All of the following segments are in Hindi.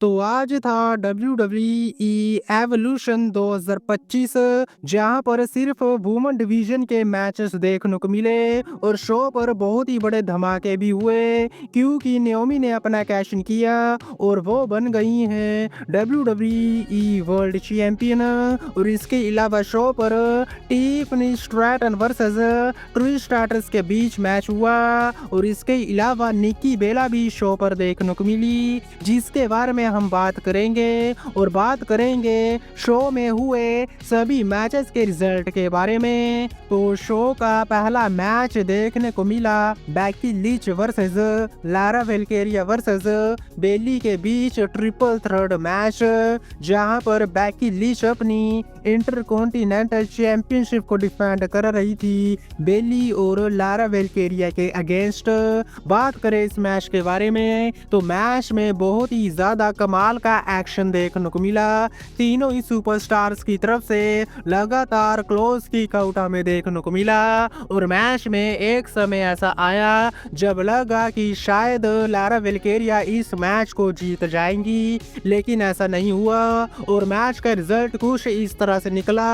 तो आज था WWE एवोल्यूशन 2025 जहां पर सिर्फ वुमेन डिवीजन के मैचेस देखने को मिले और शो पर बहुत ही बड़े धमाके भी हुए क्योंकि नाओमी ने अपना कैश इन किया और वो बन गई हैं WWE वर्ल्ड चैंपियन। और इसके अलावा शो पर Tiffany Stratton versus Trish stratus के बीच मैच हुआ और इसके अलावा निक्की बेला भी शो पर देखने को मिली जिसके बारे में हम बात करेंगे और बात करेंगे शो में हुए सभी मैचेस के रिजल्ट के बारे में। तो शो का पहला मैच देखने को मिला Becky Lynch versus Lara Valkyria versus Bayley के बीच ट्रिपल थ्रेड मैच जहां पर बैकी लिंच अपनी इंटरकॉन्टिनेंटल चैंपियनशिप को डिफेंड कर रही थी बेली और लारा वेल्केरिया के अगेंस्ट। बात करें इस मैच के बारे में तो मैच में बहुत ही ज्यादा कमाल का एक्शन देखने को मिला। तीनों ही सुपरस्टार्स की तरफ से लगातार क्लोज किक आउट हमें देखने को मिला और मैच में एक समय ऐसा आया जब लगा कि शायद लारा वेल्केरिया इस मैच को जीत जाएंगी, लेकिन ऐसा नहीं हुआ और मैच का रिजल्ट कुछ इस तरह से निकला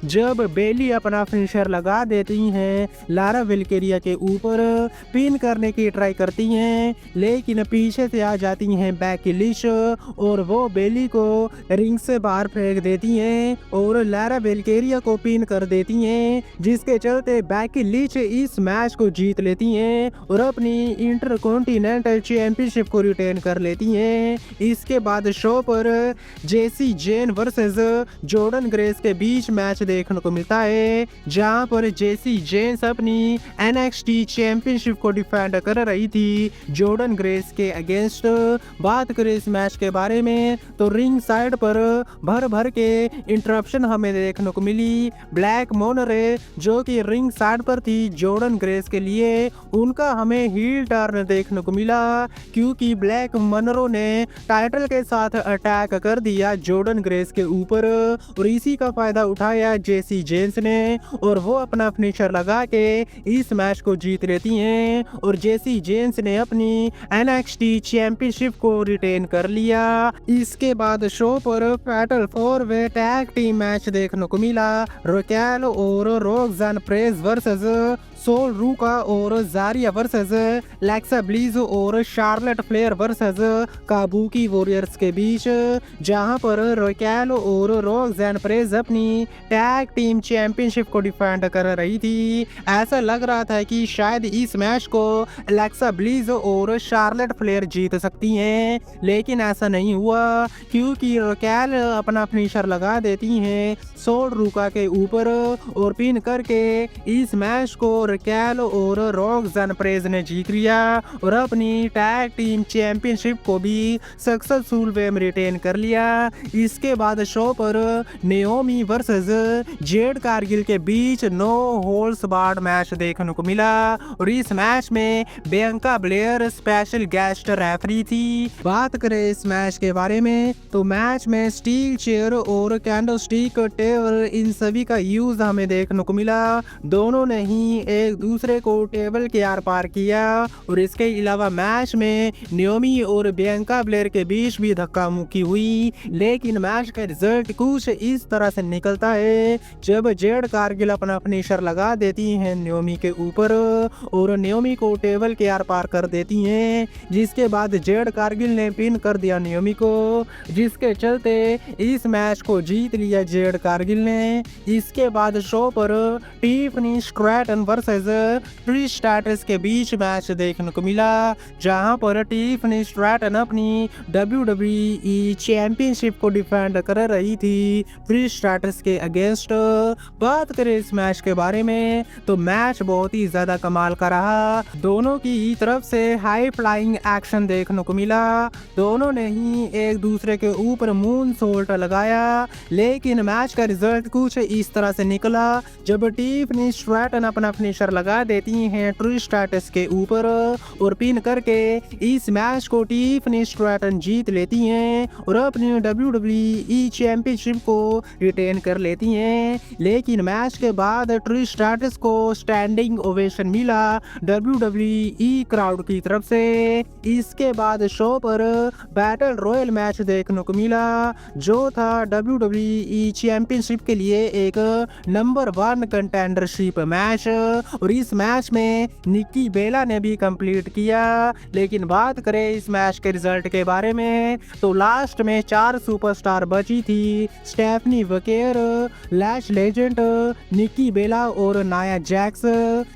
जब बेली अपना फिनिशर लगा देती हैं लारा वेल्केरिया के ऊपर, पिन करने की ट्राई करती हैं लेकिन पीछे से आ जाती हैं बैकी लिंच और वो बेली को रिंग से बाहर फेंक देती हैं और लारा वेल्केरिया को पिन कर देती हैं जिसके चलते बैकी लिंच इस मैच को जीत लेती हैं और अपनी इंटरकॉन्टिनेंटल चैंपियनशिप को रिटेन कर लेती हैं। इसके बाद शो पर जेसी जेन वर्सेस जॉर्डन ग्रेस के बीच मैच देखने को मिलता है जहां पर जेसी जेन्स अपनी NXT चैंपियनशिप को डिफेंड कर रही थी जॉर्डन ग्रेस के अगेंस्ट। बात करें इस मैच के बारे में तो रिंग साइड पर भर भर के इंटरप्शन हमें देखने को मिली। ब्लैक मोनरे जो कि रिंग साइड पर थी जॉर्डन ग्रेस के लिए, उनका हमें हील टर्न देखने को मिला क्योंकि ब्लैक मोनरो ने टाइटल के साथ अटैक कर दिया जॉर्डन ग्रेस के ऊपर और इसी का फायदा उठाया जेसी जेन्स ने और वो अपना फिनिशर लगा के इस मैच को जीत लेती हैं और जेसी जेन्स ने अपनी NXT चैंपियनशिप को रिटेन कर लिया। इसके बाद शो पर फैटल 4-वे टैग टीम मैच देखने को मिला। रोकेल और रोक्साना प्रेस वर्सेस सोल रूका और जारिया वर्सेस लेक्सा ब्लिस और Charlotte Flair versus Kabuki warriors के बीच जहां पर रोकेल और रोक्साना प्रेस अपनी टैग टीम चैंपियनशिप को डिफेंड कर रही थी। ऐसा लग रहा था कि शायद इस मैच को लेक्सा ब्लिस और शार्लेट फ्लेयर जीत सकती हैं, लेकिन ऐसा नहीं हुआ क्योंकि रोकेल अपना फिनिशर लगा देती हैं सोल रूका के ऊपर और पिन करके इस मैच को रोकेल और रोक्साना प्रेस ने जीत लिया और अपनी टैग टीम चैंपियनशिप को भी सक्सेसफुल वे में रिटेन कर लिया। इसके बाद शो पर नाओमी वर्सेस जेड कारगिल के बीच नो होल्ड्स बार्ड मैच देखने को मिला और इस मैच में Bianca Blair special guest referee थी। बात करें इस मैच के बारे में तो मैच में स्टील चेयर और कैंडलस्टिक टेबल इन सभी का यूज हमें देखने को मिला। दोनों ने ही एक दूसरे को टेबल के आर पार किया और इसके अलावा मैच में नाओमी और बियांका ब्लेयर के बीच भी धक्का मुक्की हुई, लेकिन मैच का रिजल्ट कुछ इस तरह से निकलता है जब जेड कारगिल अपना फिनिशर लगा देती हैं नाओमी के ऊपर और नाओमी को टेबल के आर पार कर देती हैं, जिसके बाद जेड कारगिल ने पिन कर दिया नाओमी को, जिसके चलते इस मैच को जीत लिया जेड कारगिल ने। इसके बाद शो पर Tiffany Stratton versus Trish stratus के बीच मैच देखने को मिला जहां पर टिफनी स्ट्रैटन अपनी WWE चैंपियनशिप को डिफेंड कर रही थी ट्रिश स्ट्रैटस के अगेंस्ट। बात करें इस मैच के बारे में तो मैच बहुत ही ज्यादा कमाल का रहा। दोनों की तरफ से हाई फ्लाइंग एक्शन देखने को मिला। दोनों ने ही एक दूसरे के ऊपर मून सोल्ट लगाया, लेकिन मैच का रिजल्ट कुछ इस तरह से निकला जब टिफनी स्ट्रैटन अपना फिनिशर फिनिशर लगा देती हैं ट्रिश स्ट्रैटस के ऊपर और पिन करके इस मैच को टिफनी स्ट्रैटन जीत लेती हैं और अपनी WWE चैंपियनशिप को रिटेन कर लेती हैं। लेकिन मैच के बाद ट्रिश स्ट्रैटस को स्टैंडिंग ओवेशन मिला WWE क्राउड की तरफ से। इसके बाद शो पर बैटल रॉयल मैच देखने को मिला जो था WWE चैंपियनशिप के लिए एक नंबर 1 कंटेंडरशिप मैच और इस मैच में निक्की बेला ने भी कंप्लीट किया। लेकिन बात करें इस मैच के रिजल्ट के बारे में तो लास्ट में 4 सुपरस्टार बची थी स्टेफनी वकेयर, लैश लेजेंड, निक्की बेला और नाया जैक्स,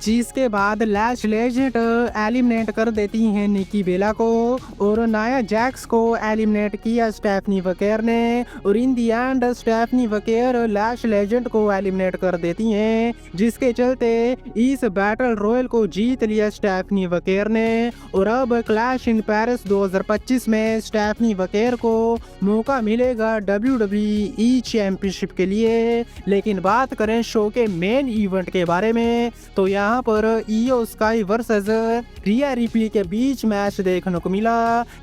जिसके बाद लैश लेजेंड एलिमिनेट कर देती हैं निक्की बेला को और नाया जैक्स को एलिमिनेट किया स्टेफनी वकेयर ने और इन दी एंड स्टेफनी वकेयर लैश लेजेंड को एलिमिनेट कर देती हैं, जिसके चलते इस बैटल रॉयल को जीत लिया स्टेफनी वकेयर ने। और अब क्लैश इन पेरिस 2025 में स्टेफनी वकेयर को मौका मिलेगा WWE चैंपियनशिप के लिए। लेकिन बात करें शो के मेन इवेंट के बारे में तो यहाँ पर इयो स्काई वर्सेस रिया रिप्ली के बीच मैच देखने को मिला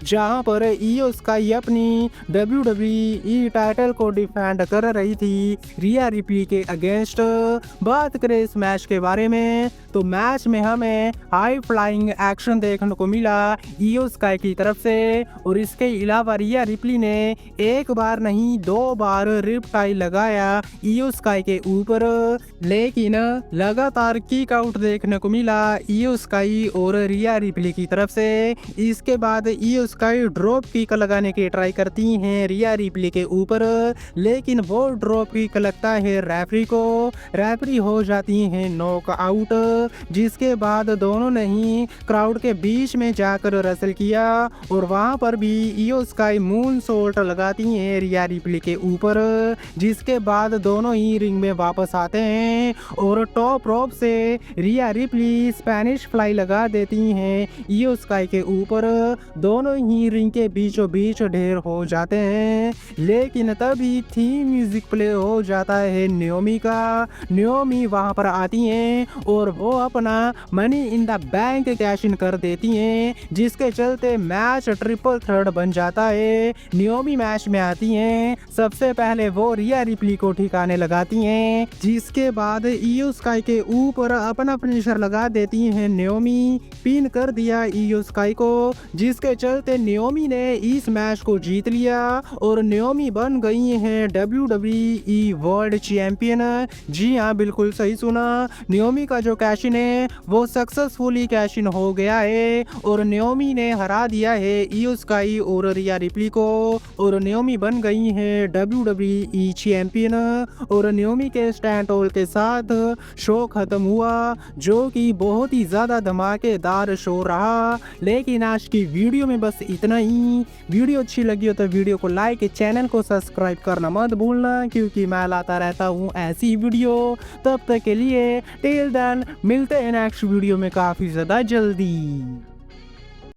जहाँ पर इयो स्काई अपनी WWE टाइटल को डिफेंड कर रही थी रिया रिप्ली के अगेंस्ट। बात करें इस मैच के बारे में तो मैच में हमें हाई फ्लाइंग एक्शन देखने को मिला इयो स्काई की तरफ से और इसके अलावा रिया रिप्ली ने एक बार नहीं 2 बार रिपटाई लगाया इयो स्काई के ऊपर, लेकिन लगातार किक आउट देखने को मिला इयो स्काई और रिया रिप्ली की तरफ से। इसके बाद इयो स्काई ड्रॉप किक लगाने की ट्राई करती हैं रिया रिप्ली के ऊपर, लेकिन वो ड्रॉप किक लगता है रेफरी को, रेफरी हो जाती है नॉक आउट। जिसके बाद दोनों ने ही क्राउड के बीच में जाकर रसल किया और वहां पर भी इयो स्काई मून सोल्ट लगाती हैं रिया रिप्ली के ऊपर, जिसके बाद दोनों ही रिंग में वापस आते हैं और टॉप रोप से रिया रिप्ली स्पेनिश फ्लाई लगा देती हैं इयो स्काई के ऊपर, दोनों ही रिंग के बीचों बीच ढेर हो जाते हैं। लेकिन तभी थीम म्यूजिक प्ले हो जाता है नियोमी का, नियोमी वहां पर आती हैं और वो अपना money in the bank cash in कर देती हैं, जिसके चलते मैच ट्रिपल थ्रेट बन जाता है। नियोमी मैच में आती हैं, सबसे पहले वो रिया रिप्ली को ठिकाने लगाती हैं, जिसके बाद इयो स्काई के ऊपर अपना फिनिशर लगा देती हैं नियोमी, पिन कर दिया इयो स्काई को, जिसके चलते नियोमी ने इस मैच को जीत लिया और नियोमी बन गई हैं WWE वर्ल्ड चैंपियन। जी हाँ, बिल्कुल सही सुना, नियोमी का जो कैश इन है वो सक्सेसफुली कैश इन हो गया है और नियोमी ने हरा दिया है इयो स्काई और रिया रिप्ली को और नियोमी बन गई है WWE चैंपियन। और नियोमी के स्टैंड ऑल के साथ शो खत्म हुआ जो कि बहुत ही ज़्यादा धमाकेदार शो रहा। लेकिन आज की वीडियो में बस इतना ही। वीडियो अच्छी लगी हो तो वीडियो को लाइक, चैनल को सब्सक्राइब करना मत भूलना क्योंकि मैं लाता रहता हूँ ऐसी वीडियो। तब तक के लिए टिल देन मिलते हैं नेक्स्ट वीडियो में काफ़ी ज़्यादा जल्दी।